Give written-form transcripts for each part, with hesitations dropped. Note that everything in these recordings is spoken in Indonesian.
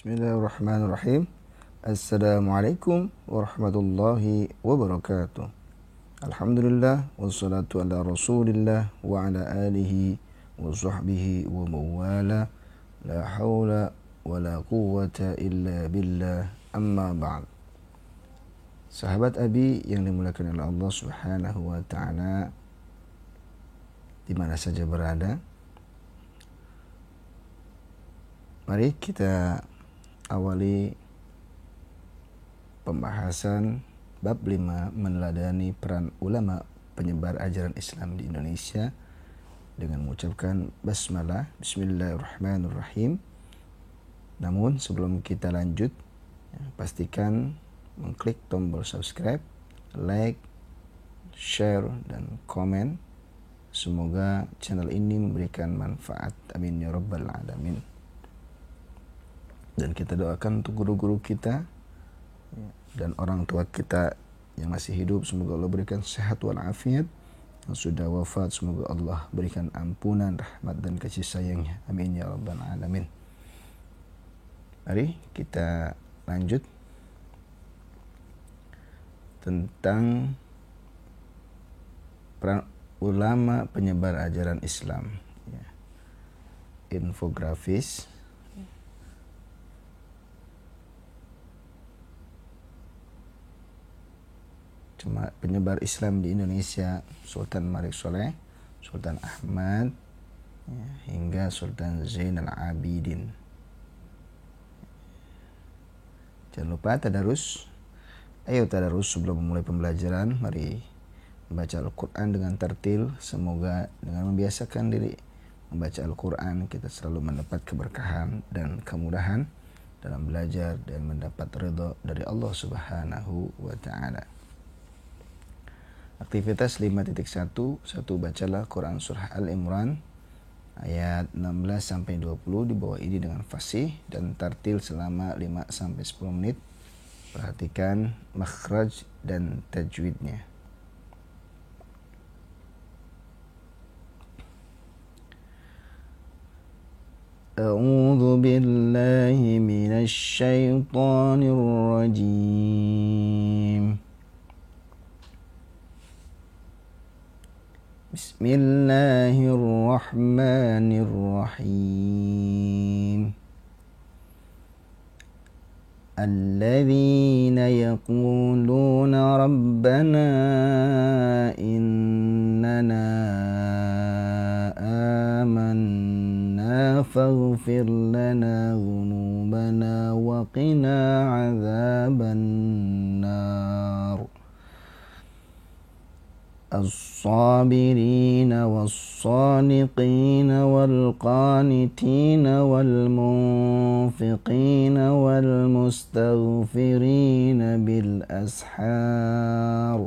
Bismillahirrahmanirrahim. Assalamualaikum warahmatullahi wabarakatuh. Alhamdulillah wassalatu ala rasulillah wa ala alihi wa sahbihi wa mawala. La hawla wa la quwwata illa billah, amma ba'd. Sahabat Abi yang dimuliakan oleh Allah Subhanahu wa taala di mana saja berada, mari kita awali pembahasan bab 5 meneladani peran ulama penyebar ajaran Islam di Indonesia dengan mengucapkan basmalah, bismillahirrahmanirrahim. Namun sebelum kita lanjut, pastikan mengklik tombol subscribe, like, share, dan komen. Semoga channel ini memberikan manfaat, amin ya rabbal alamin. Dan kita doakan untuk guru-guru kita dan orang tua kita yang masih hidup, semoga Allah berikan sehat walafiat. Yang sudah wafat, semoga Allah berikan ampunan, rahmat, dan kasih sayangnya, amin ya rabbal alamin. Mari kita lanjut tentang peran ulama penyebar ajaran Islam. Infografis. Penyebar Islam di Indonesia, Sultan Malik Soleh, Sultan Ahmad, hingga Sultan Zainal Abidin. Jangan lupa tadarus. Ayo tadarus sebelum memulai pembelajaran. Mari membaca Al-Quran dengan tartil. Semoga dengan membiasakan diri membaca Al-Quran, kita selalu mendapat keberkahan dan kemudahan dalam belajar dan mendapat ridha dari Allah Subhanahu wa ta'ala. Aktivitas 5.1. 1. Bacalah Quran Surah Al-Imran ayat 16-20 di bawah ini dengan fasih dan tartil selama 5-10 menit. Perhatikan makhraj dan tajwidnya. A'udzu billahi minasy syaithanir rajim. Bismillahirrahmanirrahim. Alladzina yaquluna rabbana innana amanna faghfir lana dhunubana wa qina adzaban nar. الصابرين والصادقين والقانتين والمنفقين والمستغفرين بالأسحار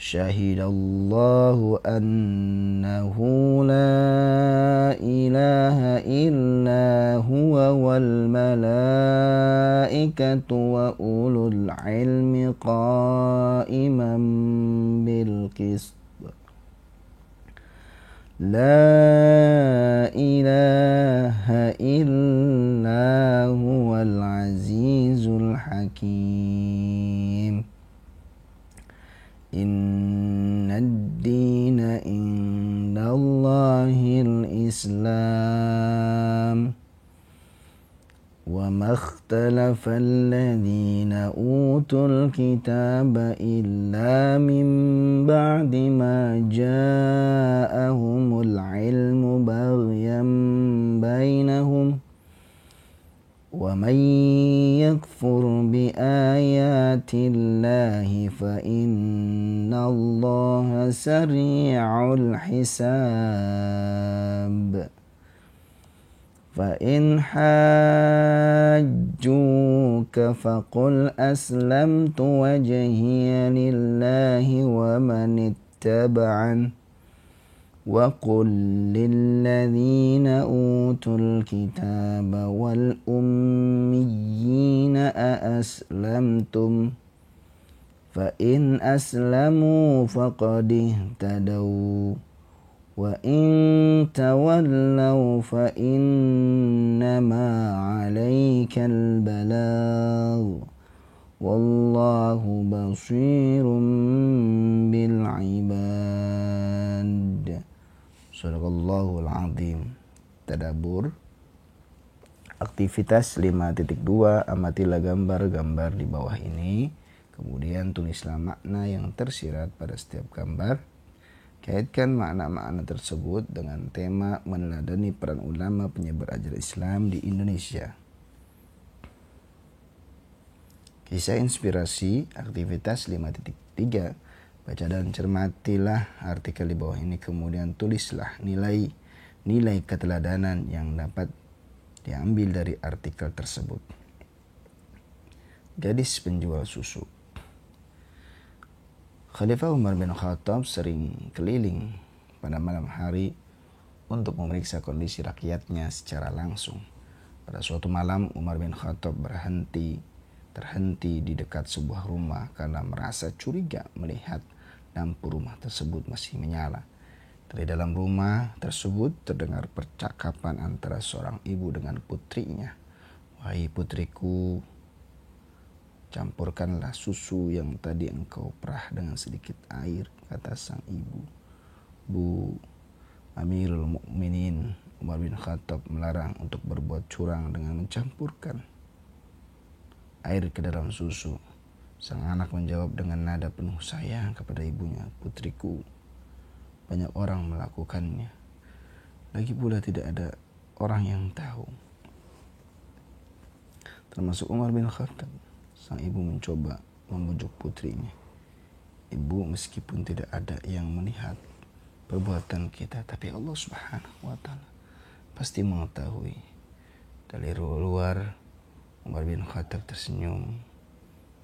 شهد الله أنه لا إله إلا هو والملائكة وأولو العلم قائما بالقسط لا إله إلا هو العزيز الحكيم إن الدين عند الله الإسلام وما اختلف الذين أوتوا الكتاب إلا من بعد ما جاءهم العلم بغيا بينهم ومن يكفر بآيات الله فإن الله سريع الحساب فإن حاجوك فقل أسلمت وجهي لله ومن اتبعني وقل للذين أوتوا الكتاب والأميين أأسلمتم فإن أسلموا فقد اهتدوا Wa in tawallaw fa innama 'alaikal balagh wallahu basirun bil ibad. Sadaqallahul azim. Tadabbur. Aktivitas 5.2, amatilah gambar-gambar di bawah ini. Kemudian tulislah makna yang tersirat pada setiap gambar. Kaitkan makna-makna tersebut dengan tema meneladani peran ulama penyebar ajaran Islam di Indonesia. Kisah inspirasi, aktivitas 5.3. Baca dan cermatilah artikel di bawah ini, kemudian tulislah nilai keteladanan yang dapat diambil dari artikel tersebut. Gadis penjual susu. Khalifah Umar bin Khattab sering keliling pada malam hari untuk memeriksa kondisi rakyatnya secara langsung. Pada suatu malam, Umar bin Khattab terhenti di dekat sebuah rumah karena merasa curiga melihat lampu rumah tersebut masih menyala. Dari dalam rumah tersebut terdengar percakapan antara seorang ibu dengan putrinya. "Wahai putriku, campurkanlah susu yang tadi engkau perah dengan sedikit air," kata sang ibu. "Bu, Amirul Mukminin Umar bin Khattab melarang untuk berbuat curang dengan mencampurkan air ke dalam susu." Sang anak menjawab dengan nada penuh sayang kepada ibunya, "Putriku, banyak orang melakukannya. Lagi pula tidak ada orang yang tahu, termasuk Umar bin Khattab." Sang ibu mencoba membujuk putrinya. "Ibu, meskipun tidak ada yang melihat perbuatan kita, tapi Allah Subhanahu wa Ta'ala pasti mengetahui." Dari luar, Umar bin Khattab tersenyum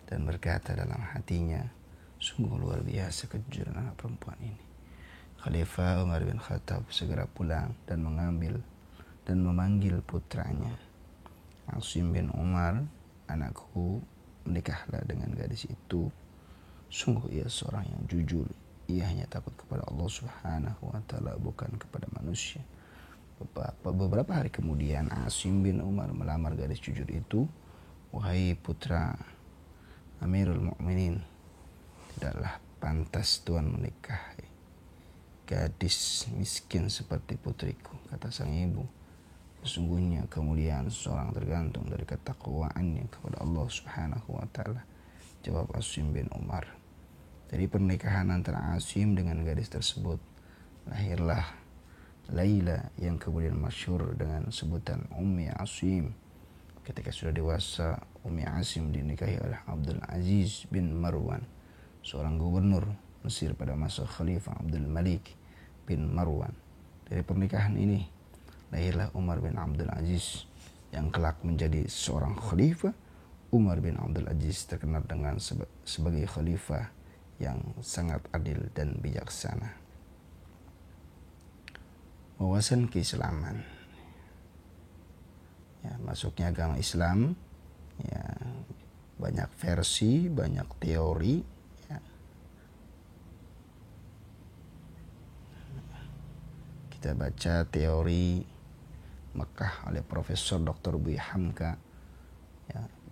dan berkata dalam hatinya, "Sungguh luar biasa kejujuran anak perempuan ini." Khalifah Umar bin Khattab segera pulang dan memanggil putranya. "Asim bin Umar, anakku, menikahlah dengan gadis itu. Sungguh ia seorang yang jujur. Ia hanya takut kepada Allah Subhanahu wa Ta'ala, bukan kepada manusia." Beberapa hari kemudian, Asim bin Umar melamar gadis jujur itu. "Wahai putra Amirul Mukminin, tidaklah pantas Tuan menikahi gadis miskin seperti putriku," kata sang ibu. "Sesungguhnya kemuliaan seorang tergantung dari ketakwaannya kepada Allah Subhanahu wa Ta'ala," jawab Asim bin Umar. Dari pernikahan antara Asim dengan gadis tersebut lahirlah Laila yang kemudian masyhur dengan sebutan Ummi Asim. Ketika sudah dewasa, Ummi Asim dinikahi oleh Abdul Aziz bin Marwan, seorang gubernur Mesir pada masa Khalifah Abdul Malik bin Marwan. Dari pernikahan ini lahirlah Umar bin Abdul Aziz yang kelak menjadi seorang khalifah. Umar bin Abdul Aziz terkenal dengan sebagai khalifah yang sangat adil dan bijaksana. Wawasan keislaman. Masuknya agama Islam, banyak versi, banyak teori. Kita baca teori Mekah oleh Profesor Dr. Buya Hamka.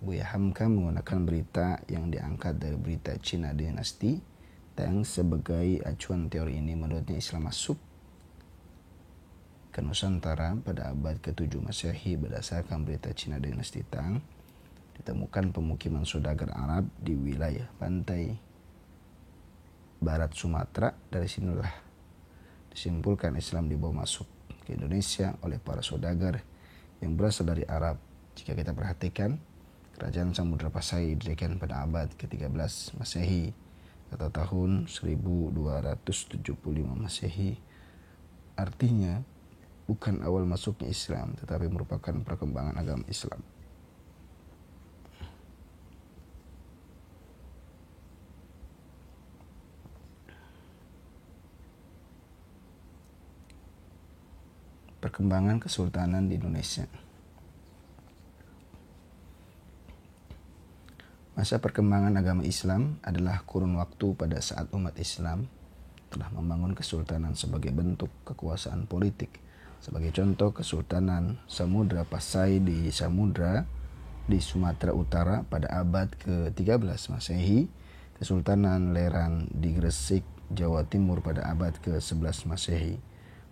Buya Hamka menggunakan berita yang diangkat dari berita Cina Dinasti Tang sebagai acuan. Teori ini menurutnya Islam masuk ke Nusantara pada abad ke-7 Masehi. Berdasarkan berita Cina Dinasti Tang, ditemukan pemukiman saudagar Arab di wilayah pantai barat Sumatera. Dari sinilah disimpulkan Islam dibawa masuk ke Indonesia oleh para saudagar yang berasal dari Arab. Jika kita perhatikan, kerajaan Samudra Pasai didirikan pada abad ke-13 Masehi atau tahun 1275 Masehi. Artinya bukan awal masuknya Islam, tetapi merupakan perkembangan agama Islam. Perkembangan Kesultanan di Indonesia. Masa perkembangan agama Islam adalah kurun waktu pada saat umat Islam telah membangun kesultanan sebagai bentuk kekuasaan politik. Sebagai contoh, Kesultanan Samudra Pasai di Sumatera Utara pada abad ke-13 Masehi, Kesultanan Leran di Gresik, Jawa Timur pada abad ke-11 Masehi.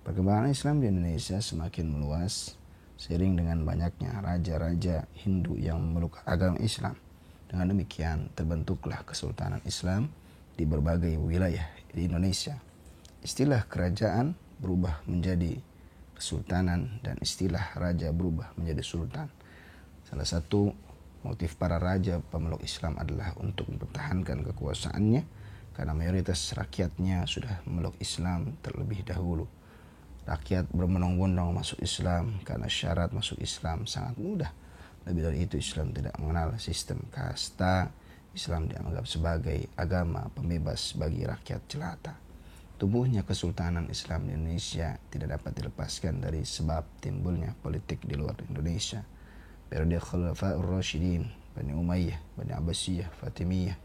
Perkembangan Islam di Indonesia semakin meluas seiring dengan banyaknya raja-raja Hindu yang memeluk agama Islam. Dengan demikian, terbentuklah Kesultanan Islam di berbagai wilayah di Indonesia. Istilah kerajaan berubah menjadi kesultanan dan istilah raja berubah menjadi sultan. Salah satu motif para raja pemeluk Islam adalah untuk mempertahankan kekuasaannya karena mayoritas rakyatnya sudah memeluk Islam terlebih dahulu. Rakyat berbondong-bondong masuk Islam karena syarat masuk Islam sangat mudah. Lebih dari itu, Islam tidak mengenal sistem kasta. Islam dianggap sebagai agama pembebas bagi rakyat jelata. Tumbuhnya Kesultanan Islam di Indonesia tidak dapat dilepaskan dari sebab timbulnya politik di luar Indonesia. Periode Khulafaur Rasyidin, Bani Umayyah, Bani Abbasiyah, Fatimiyah,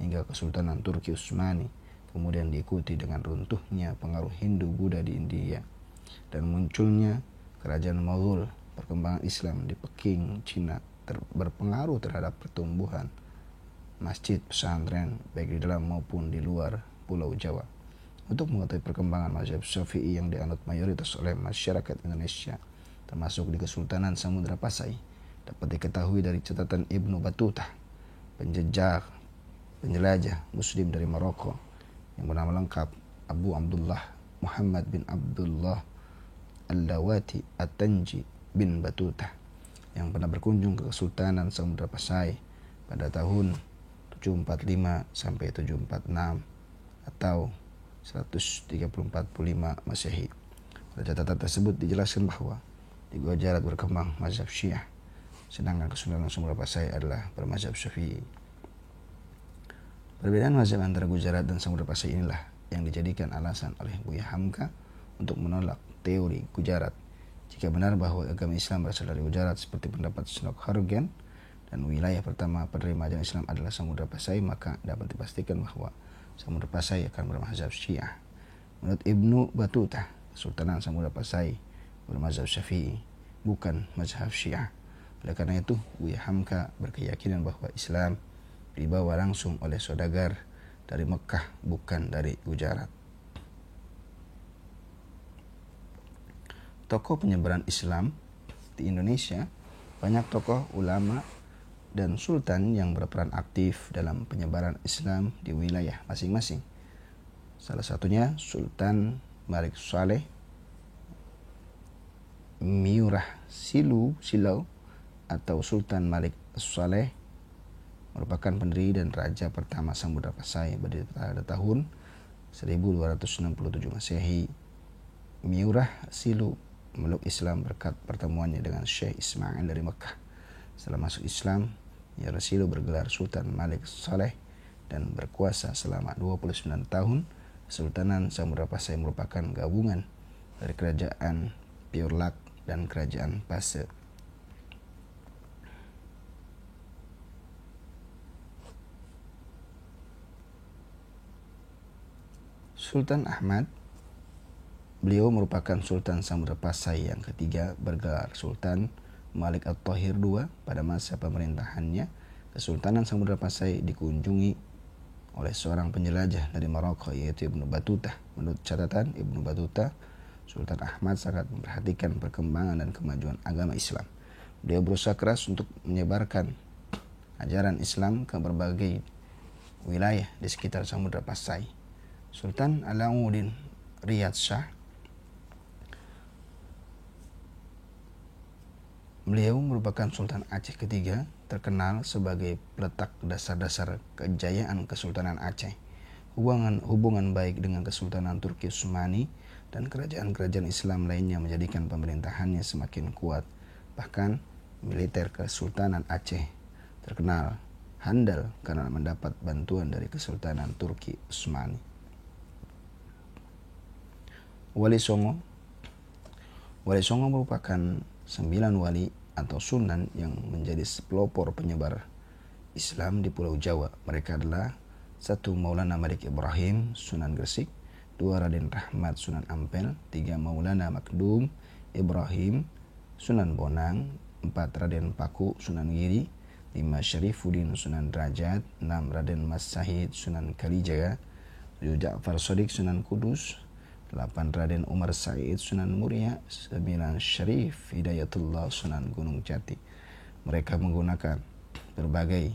hingga Kesultanan Turki Utsmani, kemudian diikuti dengan runtuhnya pengaruh Hindu-Buddha di India dan munculnya kerajaan Mogul. Perkembangan Islam di Peking, Cina berpengaruh terhadap pertumbuhan masjid pesantren baik di dalam maupun di luar Pulau Jawa. Untuk mengetahui perkembangan mazhab Syafi'i yang dianut mayoritas oleh masyarakat Indonesia, termasuk di Kesultanan Samudra Pasai, dapat diketahui dari catatan Ibnu Battuta, penjelajah Muslim dari Maroko yang bernama lengkap Abu Abdullah Muhammad bin Abdullah Al-Lawati At-Tanji bin Battuta, yang pernah berkunjung ke Kesultanan Samudra Pasai pada tahun 745 sampai 746 atau 130-45 Masehi. Pada catatan tersebut dijelaskan bahwa di Gujarat berkembang mazhab Syiah, sedangkan Kesultanan Samudra Pasai adalah bermazhab Syafi'i. Perbedaan mazhab antara Gujarat dan Samudra Pasai inilah yang dijadikan alasan oleh Buya Hamka untuk menolak teori Gujarat. Jika benar bahwa agama Islam berasal dari Gujarat seperti pendapat Snok Hargen dan wilayah pertama penerima ajaran Islam adalah Samudra Pasai, maka dapat dipastikan bahwa Samudra Pasai akan bermazhab Syiah. Menurut Ibnu Battuta, Kesultanan Samudra Pasai bermazhab Syafi'i, bukan mazhab Syiah. Oleh karena itu, Buya Hamka berkeyakinan bahwa Islam dibawa langsung oleh saudagar dari Mekah, bukan dari Gujarat. Tokoh penyebaran Islam di Indonesia, banyak tokoh ulama dan sultan yang berperan aktif dalam penyebaran Islam di wilayah masing-masing. Salah satunya Sultan Malik Saleh Miurah Silau atau Sultan Malik Saleh merupakan pendiri dan raja pertama Samudra Pasai pada tahun 1267 Masehi. Miurah Silau memeluk Islam berkat pertemuannya dengan Syekh Ismail dari Mekah. Setelah masuk Islam, Miurah Silau bergelar Sultan Malik Saleh dan berkuasa selama 29 tahun. Kesultanan Samudra Pasai merupakan gabungan dari kerajaan Piurlak dan kerajaan Pasai. Sultan Ahmad, beliau merupakan Sultan Samudra Pasai yang ketiga, bergelar Sultan Malik At-Tahir II. Pada masa pemerintahannya, Kesultanan Samudra Pasai dikunjungi oleh seorang penjelajah dari Maroko, yaitu Ibnu Battuta. Menurut catatan Ibnu Battuta, Sultan Ahmad sangat memperhatikan perkembangan dan kemajuan agama Islam. Beliau berusaha keras untuk menyebarkan ajaran Islam ke berbagai wilayah di sekitar Samudra Pasai. Sultan Alauddin Riyad Shah, beliau merupakan Sultan Aceh ketiga, terkenal sebagai peletak dasar-dasar kejayaan Kesultanan Aceh. Hubungan baik dengan Kesultanan Turki Utsmani dan kerajaan-kerajaan Islam lainnya menjadikan pemerintahannya semakin kuat. Bahkan militer Kesultanan Aceh terkenal handal karena mendapat bantuan dari Kesultanan Turki Utsmani. Wali Songo merupakan 9 wali atau sunan yang menjadi pelopor penyebar Islam di Pulau Jawa. Mereka adalah 1. Maulana Malik Ibrahim, Sunan Gresik; 2 Raden Rahmat Sunan Ampel, 3 Maulana Makdum Ibrahim Sunan Bonang, 4 Raden Paku Sunan Giri, 5 Syarifuddin Sunan Derajat, 6 Raden Mas Sahid Sunan Kalijaga, 7 Ja'far Shadiq Sunan Kudus, 8 Raden Umar Said Sunan Muria, 9 Syarif Hidayatullah Sunan Gunung Jati. Mereka menggunakan berbagai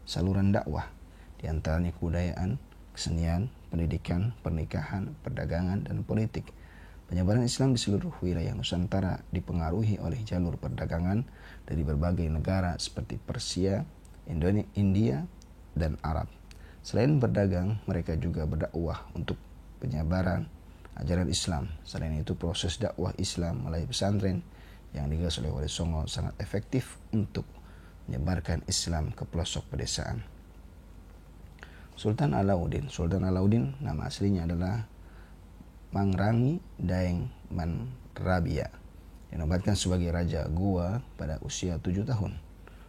saluran dakwah, di antaranya kebudayaan, kesenian, pendidikan, pernikahan, perdagangan, dan politik. Penyebaran Islam di seluruh wilayah Nusantara dipengaruhi oleh jalur perdagangan dari berbagai negara seperti Persia, India, dan Arab. Selain berdagang, mereka juga berdakwah untuk penyebaran ajaran Islam. Selain itu, proses dakwah Islam melalui pesantren yang digagas oleh Wali Songo sangat efektif untuk menyebarkan Islam ke pelosok pedesaan. Sultan Alauddin. Sultan Alauddin nama aslinya adalah Pangrangi Daeng Manrabia. Dinobatkan sebagai Raja Goa pada usia 7 tahun.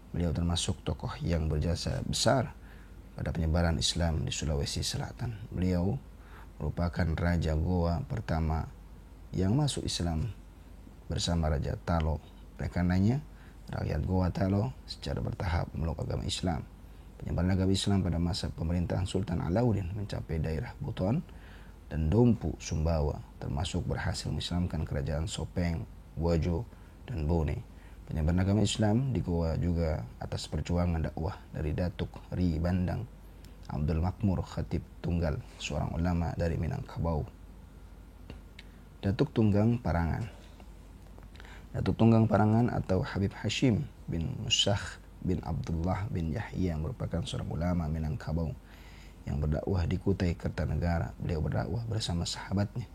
Beliau termasuk tokoh yang berjasa besar pada penyebaran Islam di Sulawesi Selatan. Beliau merupakan Raja Goa pertama yang masuk Islam bersama Raja Talo. Oleh karenanya, rakyat Goa Talo secara bertahap memeluk agama Islam. Penyebaran agama Islam pada masa pemerintahan Sultan Alauddin mencapai daerah Buton dan Dompu Sumbawa, termasuk berhasil mengislamkan kerajaan Sopeng, Wajo, dan Bone. Penyebaran agama Islam di Goa juga atas perjuangan dakwah dari Datuk Ri Bandang Abdul Makmur Khatib Tunggal, seorang ulama dari Minangkabau. Datuk Tunggang Parangan. Datuk Tunggang Parangan atau Habib Hashim bin Musakh bin Abdullah bin Yahya merupakan seorang ulama Minangkabau yang berdakwah di Kutai Kertanegara. Beliau berdakwah bersama sahabatnya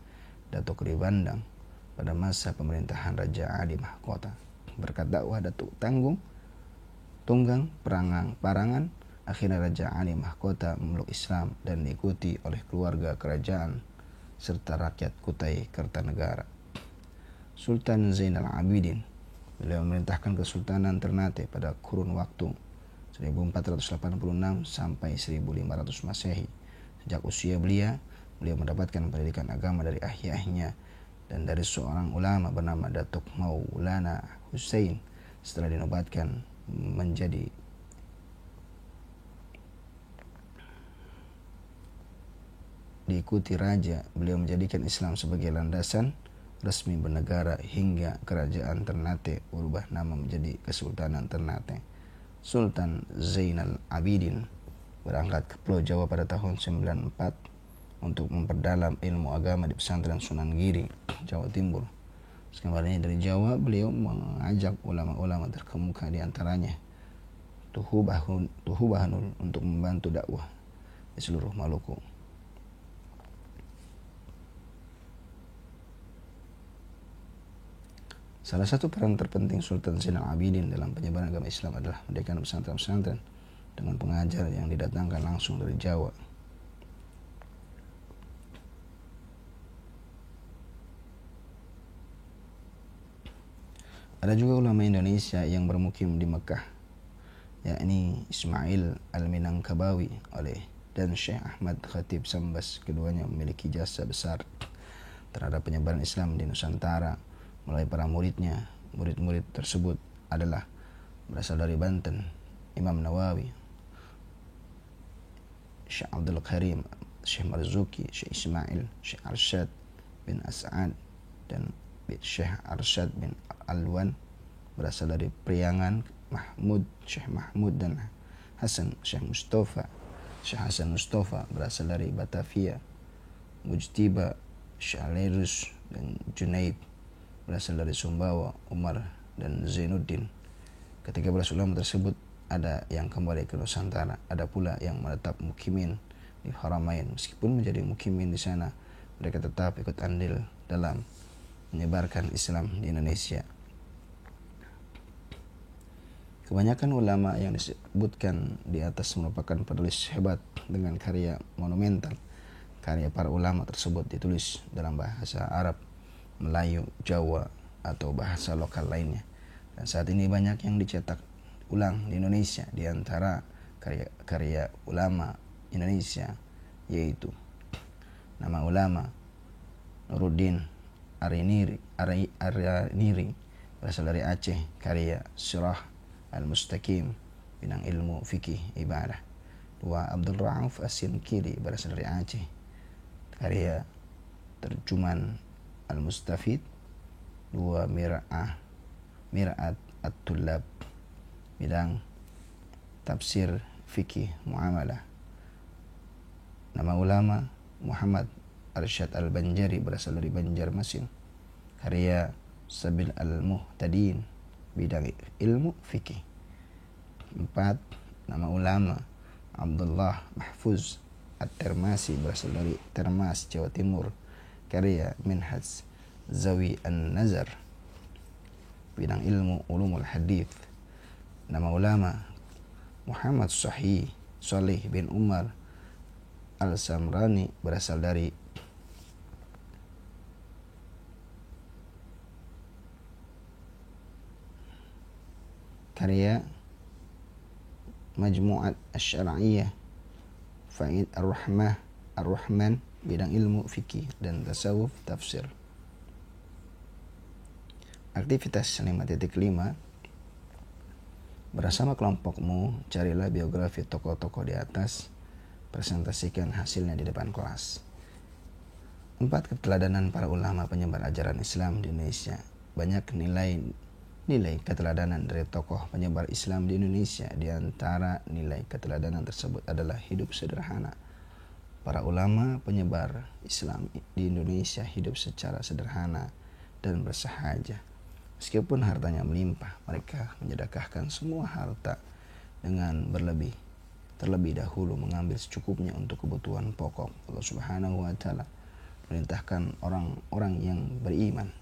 Datuk Ri Bandang pada masa pemerintahan Raja Ali Mahkota. Berkat dakwah Datuk Tunggang Parangan, akhirnya Raja Ali Mahkota memeluk Islam dan diikuti oleh keluarga kerajaan serta rakyat Kutai Kertanegara. Sultan Zainal Abidin. Beliau memerintahkan Kesultanan Ternate pada kurun waktu 1486 sampai 1500 Masehi. Sejak usia beliau mendapatkan pendidikan agama dari ayahnya dan dari seorang ulama bernama Datuk Maulana Hussein. Setelah dinobatkan menjadi diikuti raja, beliau menjadikan Islam sebagai landasan resmi bernegara hingga kerajaan Ternate berubah nama menjadi Kesultanan Ternate. Sultan Zainal Abidin berangkat ke Pulau Jawa pada tahun 94 untuk memperdalam ilmu agama di pesantren Sunan Giri, Jawa Timur. Sekembalinya dari Jawa, beliau mengajak ulama-ulama terkemuka di antaranya Tuhu Bahanul untuk membantu dakwah di seluruh Maluku. Salah satu peran terpenting Sultan Zainal Abidin dalam penyebaran agama Islam adalah mendirikan pesantren-pesantren dengan pengajar yang didatangkan langsung dari Jawa. Ada juga ulama Indonesia yang bermukim di Mekah, yakni Ismail Al-Minangkabawi dan Syekh Ahmad Khatib Sambas. Keduanya memiliki jasa besar terhadap penyebaran Islam di Nusantara melalui para muridnya. Murid-murid tersebut adalah berasal dari Banten, Imam Nawawi, Syekh Abdul Karim, Syekh Marzuki, Syekh Ismail, Syekh Arsyad bin As'ad, dan Syekh Arsyad bin Alwan berasal dari Priangan, Syekh Mahmud dan Hasan, Syekh Hasan Mustafa berasal dari Batavia, Mujtiba, Syekh Alerus dan Junaid berasal dari Sumbawa, Umar dan Zainuddin. Ketiga belas ulama tersebut ada yang kembali ke Nusantara, ada pula yang menetap mukimin di Haramain. Meskipun menjadi mukimin di sana, mereka tetap ikut andil dalam menyebarkan Islam di Indonesia. Kebanyakan ulama yang disebutkan di atas merupakan penulis hebat dengan karya monumental. Karya para ulama tersebut ditulis dalam bahasa Arab, Melayu, Jawa, atau bahasa lokal lainnya. Dan saat ini banyak yang dicetak ulang di Indonesia. Di antara karya ulama Indonesia yaitu nama ulama Nuruddin Araniri berasal dari Aceh, karya Sirah Al-Mustaqim, bidang ilmu fikih ibadah. 2. Abdul Rauf As-Sinkili berasal dari Aceh, karya Terjuman Al-Mustafid. 2. Mir'at At-Tullab, bidang tafsir fikih muamalah. Nama ulama Muhammad Arsyad Al-Banjari berasal dari Banjarmasin, karya Sabil Al-Muhtadin, bidang ilmu fikih. 4. Nama ulama Abdullah Mahfuz At-Termasi berasal dari Termas, Jawa Timur, karya Minhaj Zawi An-Nazar, bidang ilmu ulumul hadith. Nama ulama Muhammad Salih bin Umar Al-Samrani berasal dari karya Majmu'at Asy-Syar'iyyah Faid Ar-Rahman, bidang ilmu fikih dan tasawuf tafsir. Aktivitas 5.5. Bersama kelompokmu, carilah biografi tokoh-tokoh di atas, presentasikan hasilnya di depan kelas. 4. Keteladanan para ulama penyebar ajaran Islam di Indonesia. Banyak nilai keteladanan dari tokoh penyebar Islam di Indonesia. Di antara nilai keteladanan tersebut adalah hidup sederhana. Para ulama penyebar Islam di Indonesia hidup secara sederhana dan bersahaja. Meskipun hartanya melimpah, mereka menyedekahkan semua harta dengan terlebih dahulu mengambil secukupnya untuk kebutuhan pokok. Allah Subhanahu wa Ta'ala perintahkan orang-orang yang beriman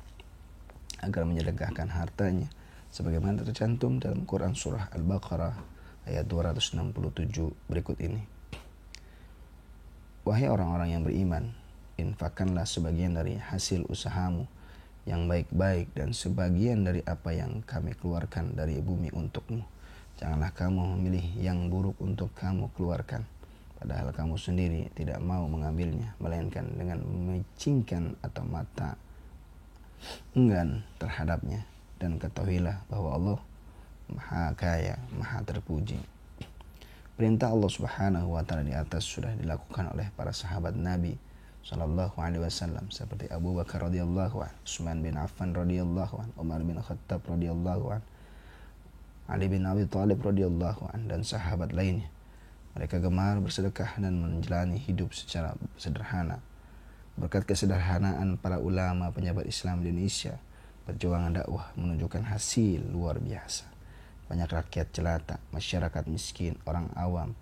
agar menyedekahkan hartanya sebagaimana tercantum dalam Quran surah Al-Baqarah ayat 267 berikut ini. Wahai orang-orang yang beriman, infakkanlah sebagian dari hasil usahamu yang baik-baik dan sebagian dari apa yang kami keluarkan dari bumi untukmu. Janganlah kamu memilih yang buruk untuk kamu keluarkan, padahal kamu sendiri tidak mau mengambilnya, melainkan dengan memicingkan atau mata enggan terhadapnya. Dan ketahuilah bahwa Allah Maha Kaya, Maha Terpuji. Perintah Allah Subhanahu wa Ta'ala di atas sudah dilakukan oleh para sahabat Nabi Sallallahu Alaihi Wasallam seperti Abu Bakar radhiyallahu anhu, Utsman bin Affan radhiyallahu anhu, Umar bin Khattab radhiyallahu anhu, Ali bin Abi Thalib radhiyallahu anhu, dan sahabat lainnya. Mereka gemar bersedekah dan menjalani hidup secara sederhana. Berkat kesederhanaan para ulama penyebar Islam di Indonesia, perjuangan dakwah menunjukkan hasil luar biasa. Banyak rakyat jelata, masyarakat miskin, orang awam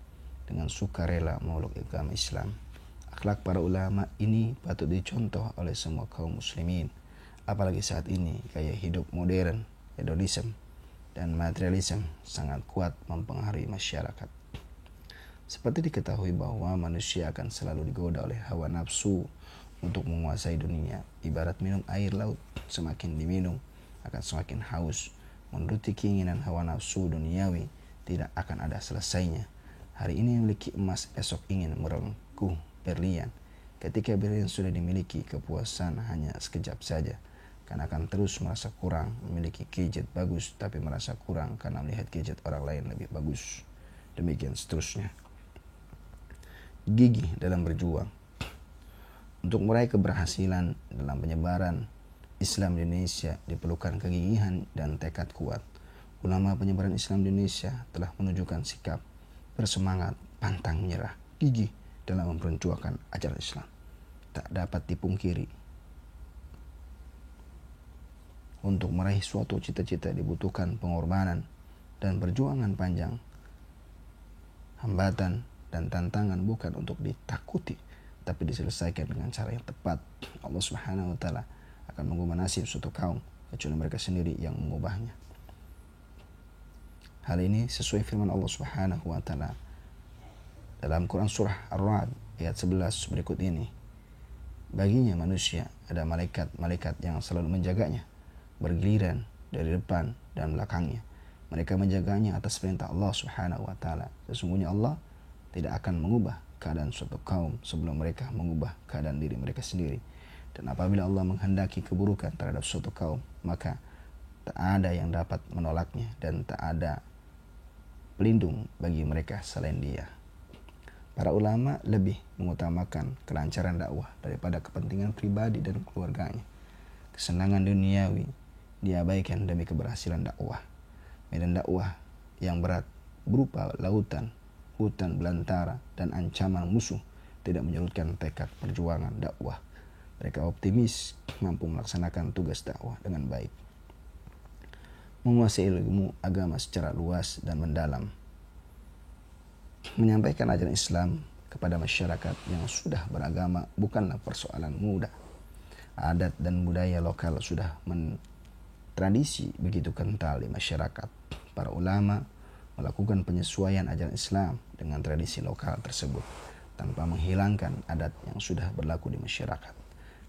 dengan sukarela memeluk agama Islam. Akhlak para ulama ini patut dicontoh oleh semua kaum muslimin. Apalagi saat ini gaya hidup modern, hedonisme, dan materialisme sangat kuat mempengaruhi masyarakat. Seperti diketahui bahwa manusia akan selalu digoda oleh hawa nafsu untuk menguasai dunia. Ibarat minum air laut, semakin diminum akan semakin haus. Menuruti keinginan hawa nafsu duniawi tidak akan ada selesainya. Hari ini memiliki emas, esok ingin merengkuh berlian. Ketika berlian sudah dimiliki, kepuasan hanya sekejap saja, karena akan terus merasa kurang. Memiliki gadget bagus tapi merasa kurang karena melihat gadget orang lain lebih bagus. Demikian seterusnya. Gigih dalam berjuang. Untuk meraih keberhasilan dalam penyebaran Islam di Indonesia diperlukan kegigihan dan tekad kuat. Ulama penyebaran Islam di Indonesia telah menunjukkan sikap bersemangat, pantang menyerah, gigih dalam memperjuangkan ajaran Islam. Tak dapat dipungkiri, untuk meraih suatu cita-cita dibutuhkan pengorbanan dan perjuangan panjang. Hambatan dan tantangan bukan untuk ditakuti, tapi diselesaikan dengan cara yang tepat. Allah Subhanahu wa Ta'ala akan mengubah nasib suatu kaum kecuali mereka sendiri yang mengubahnya. Hal ini sesuai firman Allah Subhanahu wa Ta'ala dalam Quran surah Ar-Ra'd ayat 11 berikut ini. Baginya manusia ada malaikat-malaikat yang selalu menjaganya, bergiliran dari depan dan belakangnya. Mereka menjaganya atas perintah Allah Subhanahu wa Ta'ala. Sesungguhnya Allah tidak akan mengubah keadaan suatu kaum sebelum mereka mengubah keadaan diri mereka sendiri. Dan apabila Allah menghendaki keburukan terhadap suatu kaum, maka tak ada yang dapat menolaknya dan tak ada pelindung bagi mereka selain Dia. Para ulama lebih mengutamakan kelancaran dakwah daripada kepentingan pribadi dan keluarganya. Kesenangan duniawi diabaikan demi keberhasilan dakwah. Medan dakwah yang berat berupa lautan, hutan belantara, dan ancaman musuh tidak menyurutkan tekad perjuangan dakwah. Mereka optimis mampu melaksanakan tugas dakwah dengan baik. Menguasai ilmu agama secara luas dan mendalam. Menyampaikan ajaran Islam kepada masyarakat yang sudah beragama bukanlah persoalan mudah. Adat dan budaya lokal sudah tradisi begitu kental di masyarakat. Para ulama melakukan penyesuaian ajaran Islam dengan tradisi lokal tersebut tanpa menghilangkan adat yang sudah berlaku di masyarakat.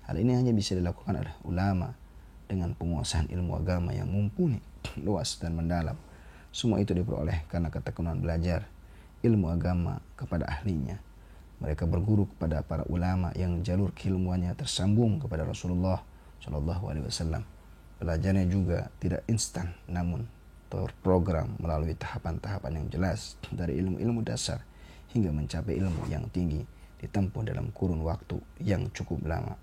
Hal ini hanya bisa dilakukan oleh ulama dengan penguasaan ilmu agama yang mumpuni, luas dan mendalam. Semua itu diperoleh karena ketekunan belajar ilmu agama kepada ahlinya. Mereka berguru kepada para ulama yang jalur keilmuannya tersambung kepada Rasulullah SAW. Belajarnya juga tidak instan, namun terprogram melalui tahapan-tahapan yang jelas dari ilmu-ilmu dasar hingga mencapai ilmu yang tinggi ditempuh dalam kurun waktu yang cukup lama.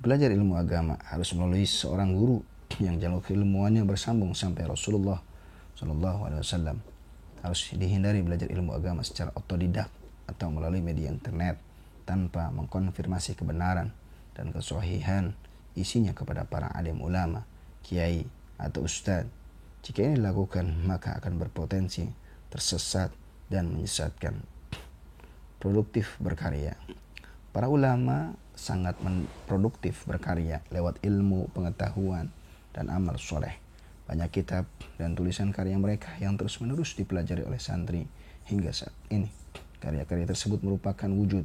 Belajar ilmu agama harus melalui seorang guru yang jalur keilmuannya bersambung sampai Rasulullah SAW. Harus dihindari belajar ilmu agama secara otodidak atau melalui media internet tanpa mengkonfirmasi kebenaran dan kesahihan isinya kepada para alim ulama, kiai, atau ustadz. Jika ini dilakukan, maka akan berpotensi tersesat dan menyesatkan. Produktif berkarya. Para ulama sangat produktif berkarya lewat ilmu, pengetahuan, dan amal soleh. Banyak kitab dan tulisan karya mereka yang terus-menerus dipelajari oleh santri hingga saat ini. Karya-karya tersebut merupakan wujud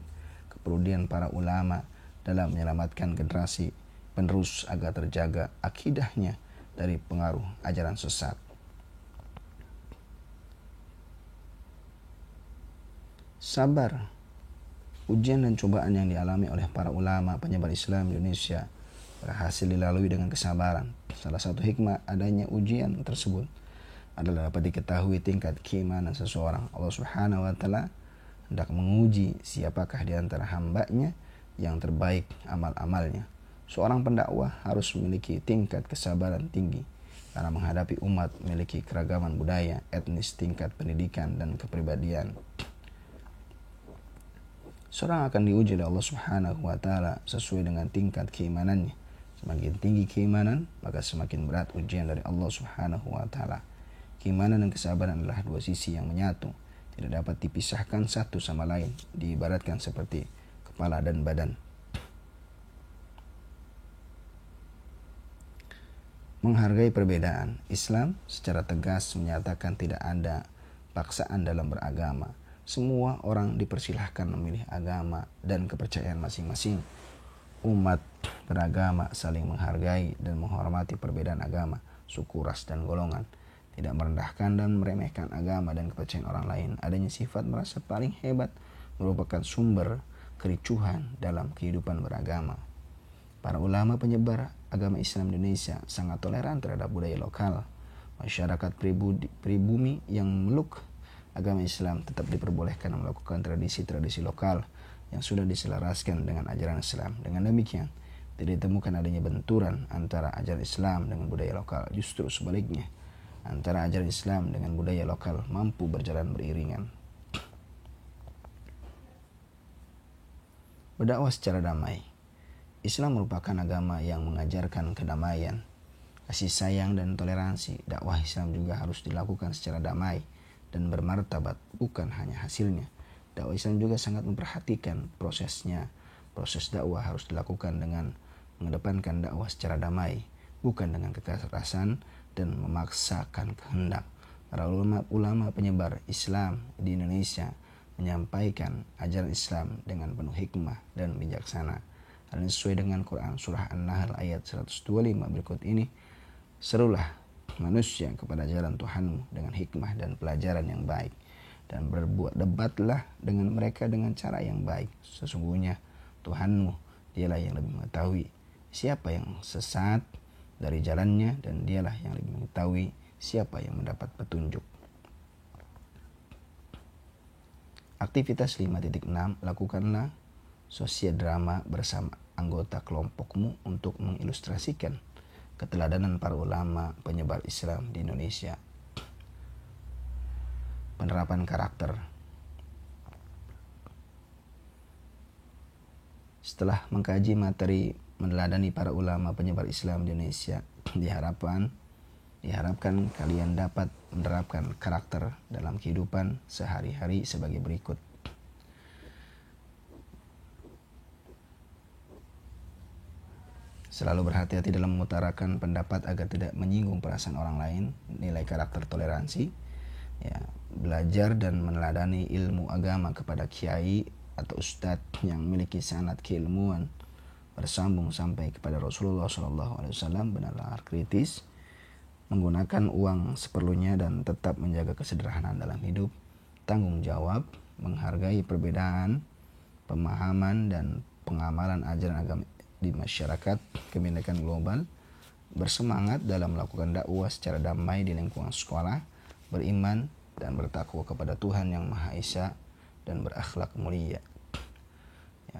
kepedulian para ulama dalam menyelamatkan generasi penerus agar terjaga akidahnya dari pengaruh ajaran sesat. Sabar. Ujian dan cobaan yang dialami oleh para ulama penyebar Islam di Indonesia berhasil dilalui dengan kesabaran. Salah satu hikmah adanya ujian tersebut adalah dapat diketahui tingkat keimanan seseorang. Allah Subhanahu wa Ta'ala hendak menguji siapakah di antara hambanya yang terbaik amal-amalnya. Seorang pendakwah harus memiliki tingkat kesabaran tinggi karena menghadapi umat memiliki keragaman budaya, etnis, tingkat pendidikan, dan kepribadian. Seorang akan diuji oleh Allah Subhanahu wa Ta'ala sesuai dengan tingkat keimanannya. Semakin tinggi keimanan, maka semakin berat ujian dari Allah Subhanahu wa Ta'ala. Keimanan dan kesabaran adalah dua sisi yang menyatu, tidak dapat dipisahkan satu sama lain, diibaratkan seperti kepala dan badan. Menghargai perbedaan. Islam secara tegas menyatakan tidak ada paksaan dalam beragama. Semua orang dipersilahkan memilih agama dan kepercayaan masing-masing. Umat beragama saling menghargai dan menghormati perbedaan agama, suku, ras, dan golongan. Tidak merendahkan dan meremehkan agama dan kepercayaan orang lain. Adanya sifat merasa paling hebat merupakan sumber kericuhan dalam kehidupan beragama. Para ulama penyebar agama Islam di Indonesia sangat toleran terhadap budaya lokal. Masyarakat pribumi yang memeluk agama Islam tetap diperbolehkan melakukan tradisi-tradisi lokal yang sudah diselaraskan dengan ajaran Islam. Dengan demikian, tidak ditemukan adanya benturan antara ajaran Islam dengan budaya lokal. Justru sebaliknya, antara ajaran Islam dengan budaya lokal mampu berjalan beriringan. Berdakwah secara damai. Islam merupakan agama yang mengajarkan kedamaian, kasih sayang, dan toleransi. Dakwah Islam juga harus dilakukan secara damai dan bermartabat, bukan hanya hasilnya. Dakwah Islam juga sangat memperhatikan prosesnya. Proses dakwah harus dilakukan dengan mengedepankan dakwah secara damai, bukan dengan kekerasan dan memaksakan kehendak. Para ulama penyebar Islam di Indonesia menyampaikan ajaran Islam dengan penuh hikmah dan bijaksana. Hal ini sesuai dengan Quran Surah An-Nahl ayat 125 berikut ini. Serulah manusia kepada jalan Tuhanmu dengan hikmah dan pelajaran yang baik, dan berbuat debatlah dengan mereka dengan cara yang baik. Sesungguhnya Tuhanmu dialah yang lebih mengetahui siapa yang sesat dari jalannya, dan dialah yang lebih mengetahui siapa yang mendapat petunjuk. Aktivitas 5.6, lakukanlah sosiodrama bersama anggota kelompokmu untuk mengilustrasikan keteladanan para ulama penyebar Islam di Indonesia. Penerapan karakter. Setelah mengkaji materi meneladani para ulama penyebar Islam di Indonesia, diharapkan kalian dapat menerapkan karakter dalam kehidupan sehari-hari sebagai berikut. Selalu berhati-hati dalam mengutarakan pendapat agar tidak menyinggung perasaan orang lain. Nilai karakter toleransi, belajar dan meneladani ilmu agama kepada kiai atau ustadz yang memiliki sanad keilmuan bersambung sampai kepada Rasulullah SAW, benar-benar kritis, menggunakan uang seperlunya dan tetap menjaga kesederhanaan dalam hidup, tanggung jawab, menghargai perbedaan pemahaman dan pengamalan ajaran agama di masyarakat, kebinekaan global, bersemangat dalam melakukan dakwah secara damai di lingkungan sekolah, beriman dan bertakwa kepada Tuhan yang Maha Esa dan berakhlak mulia.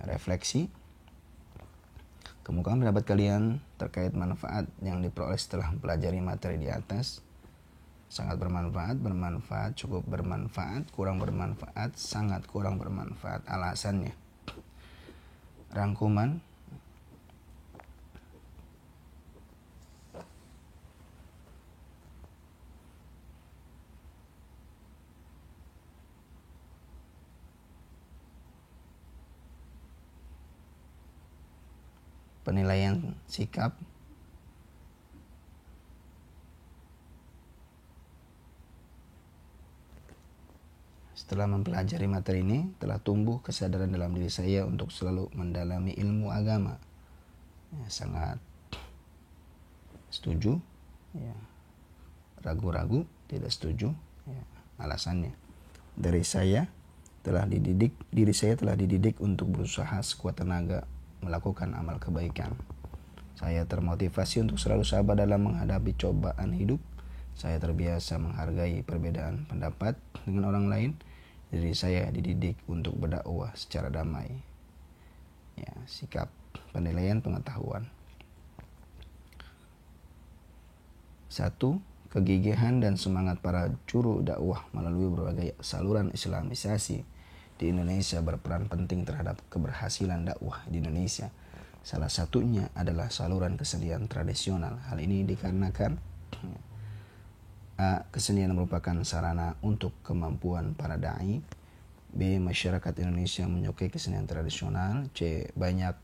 Refleksi. Kemukakan pendapat kalian terkait manfaat yang diperoleh setelah mempelajari materi di atas. Sangat bermanfaat, cukup bermanfaat, kurang bermanfaat, sangat kurang bermanfaat. Alasannya. Rangkuman. Penilaian sikap. Setelah mempelajari materi ini, telah tumbuh kesadaran dalam diri saya untuk selalu mendalami ilmu agama. Sangat setuju. Ragu-ragu, tidak setuju. Alasannya, diri saya telah dididik untuk berusaha sekuat tenaga melakukan amal kebaikan. Saya termotivasi untuk selalu sabar dalam menghadapi cobaan hidup. Saya terbiasa menghargai perbedaan pendapat dengan orang lain. Diri saya dididik untuk berdakwah secara damai. Sikap, penilaian, pengetahuan. 1. Kegigihan dan semangat para juru dakwah melalui berbagai saluran islamisasi di Indonesia berperan penting terhadap keberhasilan dakwah di Indonesia. Salah satunya adalah saluran kesenian tradisional. Hal ini dikarenakan A. Kesenian merupakan sarana untuk kemampuan para da'i. B. Masyarakat Indonesia menyukai kesenian tradisional. C. Banyak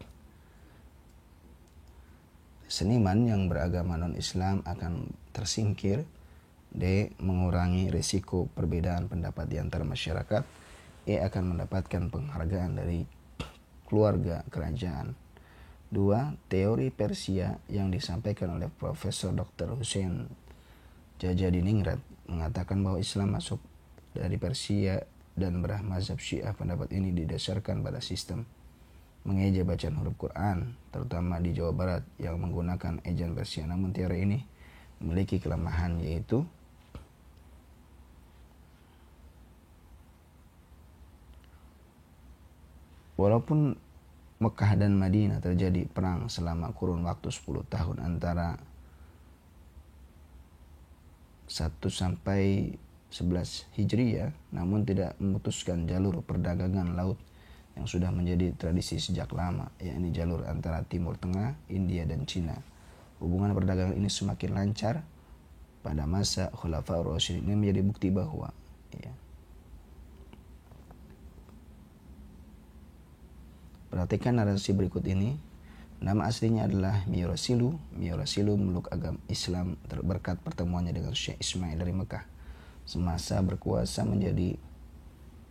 seniman yang beragama non-Islam akan tersingkir. D. Mengurangi risiko perbedaan pendapat di antara masyarakat. E. Akan mendapatkan penghargaan dari keluarga kerajaan. 2. Teori Persia yang disampaikan oleh Profesor Dr. Hussein Jajadiningrat mengatakan bahwa Islam masuk dari Persia dan bermazhab Syiah. Pendapat ini didasarkan pada sistem mengeja bacaan huruf Quran, terutama di Jawa Barat yang menggunakan ejaan Persia. Namun teori ini memiliki kelemahan, yaitu walaupun Mekah dan Madinah terjadi perang selama kurun waktu 10 tahun antara 1 sampai 11 Hijriah, namun tidak memutuskan jalur perdagangan laut yang sudah menjadi tradisi sejak lama, yakni jalur antara Timur Tengah, India dan Cina. Hubungan perdagangan ini semakin lancar pada masa Khulafaur Rasyidin. Ini menjadi bukti bahwa perhatikan narasi berikut ini. Nama aslinya adalah Miyurasilu. Miyurasilu meluk agama Islam berkat pertemuannya dengan Syekh Ismail dari Mekah. Semasa berkuasa menjadi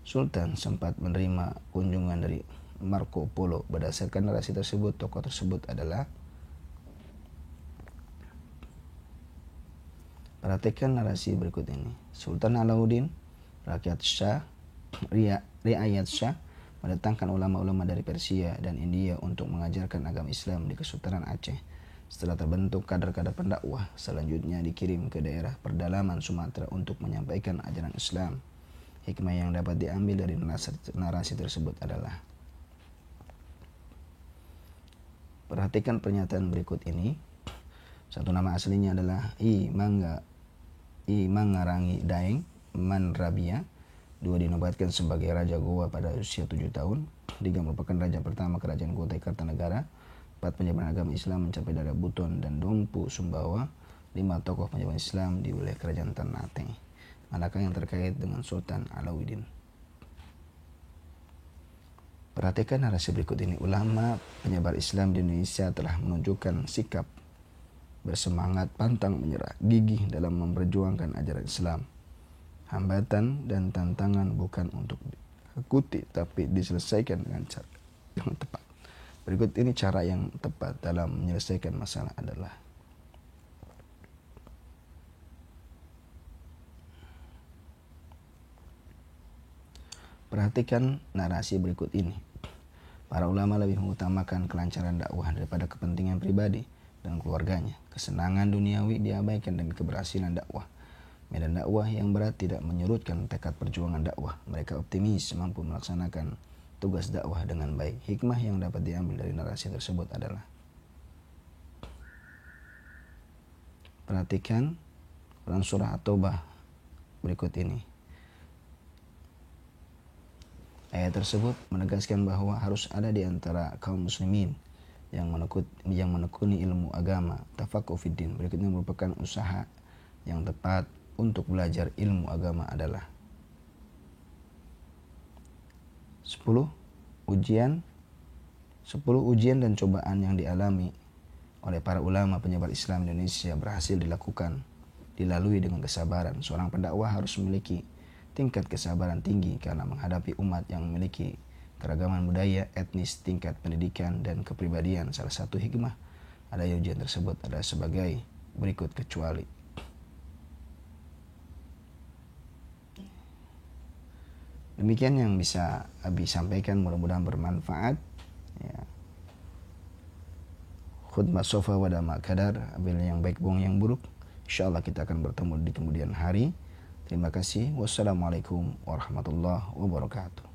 sultan, sempat menerima kunjungan dari Marco Polo. Berdasarkan narasi tersebut, tokoh tersebut adalah Perhatikan narasi berikut ini. Sultan Alauddin, Riayat Shah mendatangkan ulama-ulama dari Persia dan India untuk mengajarkan agama Islam di Kesultanan Aceh. Setelah terbentuk kader-kader pendakwah, selanjutnya dikirim ke daerah pedalaman Sumatera untuk menyampaikan ajaran Islam. Hikmah yang dapat diambil dari narasi tersebut adalah: perhatikan pernyataan berikut ini. Satu, nama aslinya adalah I Mangarangi Daeng Manrabia. Dua, dinobatkan sebagai Raja Goa pada usia 7 tahun. Tiga, merupakan raja pertama Kerajaan Kutai Kartanegara. 4, penyebaran agama Islam mencapai daerah Buton dan Dompu Sumbawa. 5, tokoh penyebaran Islam di wilayah Kerajaan Ternate. Manakah yang terkait dengan Sultan Alauddin? Perhatikan narasi berikut ini. Ulama penyebar Islam di Indonesia telah menunjukkan sikap bersemangat, pantang menyerah, gigih dalam memperjuangkan ajaran Islam. Hambatan dan tantangan bukan untuk diikuti, tapi diselesaikan dengan cara yang tepat. Berikut ini cara yang tepat dalam menyelesaikan masalah adalah: perhatikan narasi berikut ini. Para ulama lebih mengutamakan kelancaran dakwah daripada kepentingan pribadi dan keluarganya. Kesenangan duniawi diabaikan demi keberhasilan dakwah. Medan dakwah yang berat tidak menyurutkan tekad perjuangan dakwah. Mereka optimis mampu melaksanakan tugas dakwah dengan baik. Hikmah yang dapat diambil dari narasi tersebut adalah: perhatikan Quran surah At-Taubah berikut ini. Ayat tersebut menegaskan bahwa harus ada di antara kaum muslimin yang menekuni ilmu agama, tafaqquh fiddin. Berikutnya merupakan usaha yang tepat untuk belajar ilmu agama adalah: 10 ujian dan cobaan yang dialami oleh para ulama penyebar Islam Indonesia berhasil dilalui dengan kesabaran. Seorang pendakwah harus memiliki tingkat kesabaran tinggi karena menghadapi umat yang memiliki keragaman budaya, etnis, tingkat pendidikan, dan kepribadian. Salah satu hikmah ada ujian tersebut adalah sebagai berikut, kecuali: demikian yang bisa Abi sampaikan, mudah-mudahan bermanfaat. Ya. Khutbah sofa wadama kadar, ambil yang baik, buang yang buruk. Insyaallah kita akan bertemu di kemudian hari. Terima kasih. Wassalamualaikum warahmatullahi wabarakatuh.